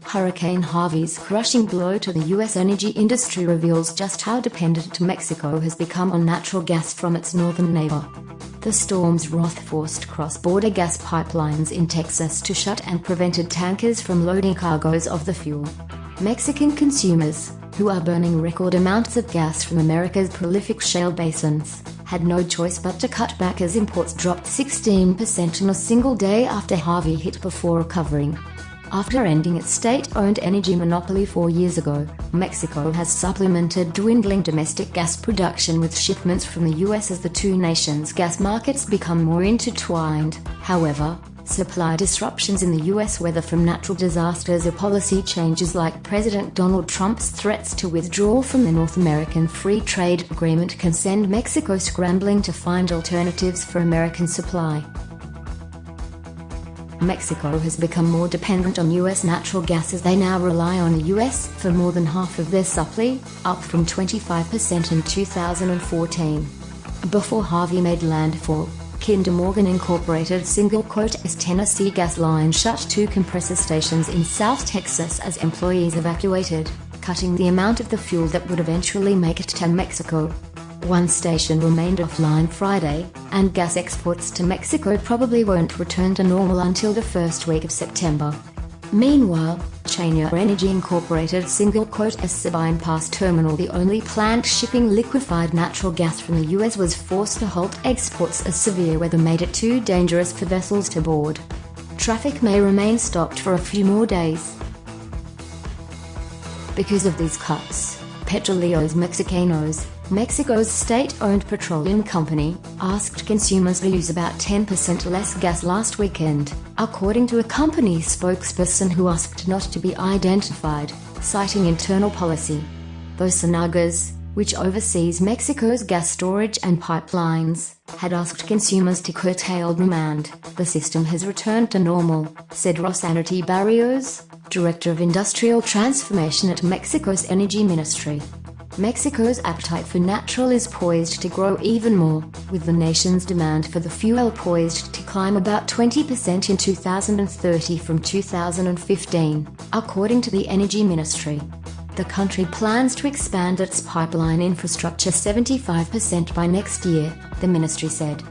Hurricane Harvey's crushing blow to the U.S. energy industry reveals just how dependent Mexico has become on natural gas from its northern neighbor. The storm's wrath forced cross-border gas pipelines in Texas to shut and prevented tankers from loading cargoes of the fuel. Mexican consumers, who are burning record amounts of gas from America's prolific shale basins, had no choice but to cut back as imports dropped 16% in a single day after Harvey hit before recovering. After ending its state-owned energy monopoly 4 years ago, Mexico has supplemented dwindling domestic gas production with shipments from the U.S. as the two nations' gas markets become more intertwined. However, supply disruptions in the U.S., whether from natural disasters or policy changes like President Donald Trump's threats to withdraw from the North American Free Trade Agreement, can send Mexico scrambling to find alternatives for American supply. Mexico has become more dependent on U.S. natural gas as they now rely on the U.S. for more than half of their supply, up from 25% in 2014. Before Harvey made landfall, Kinder Morgan Incorporated (as Tennessee Gas Line shut 2 compressor stations in South Texas as employees evacuated, cutting the amount of the fuel that would eventually make it to Mexico. 1 station remained offline Friday, and gas exports to Mexico probably won't return to normal until the first week of September. Meanwhile, Cheniere Energy Incorporated (as Sabine Pass Terminal, the only plant shipping liquefied natural gas from the U.S., was forced to halt exports as severe weather made it too dangerous for vessels to board. Traffic may remain stopped for a few more days. Because of these cuts, Petróleos Mexicanos, Mexico's state-owned petroleum company, asked consumers to use about 10% less gas last weekend, according to a company spokesperson who asked not to be identified, citing internal policy. Though Cenagas, which oversees Mexico's gas storage and pipelines, had asked consumers to curtail demand, the system has returned to normal, said Rosanity Barrios, Director of Industrial Transformation at Mexico's Energy Ministry. Mexico's appetite for natural is poised to grow even more, with the nation's demand for the fuel poised to climb about 20% in 2030 from 2015, according to the Energy Ministry. The country plans to expand its pipeline infrastructure 75% by next year, the ministry said.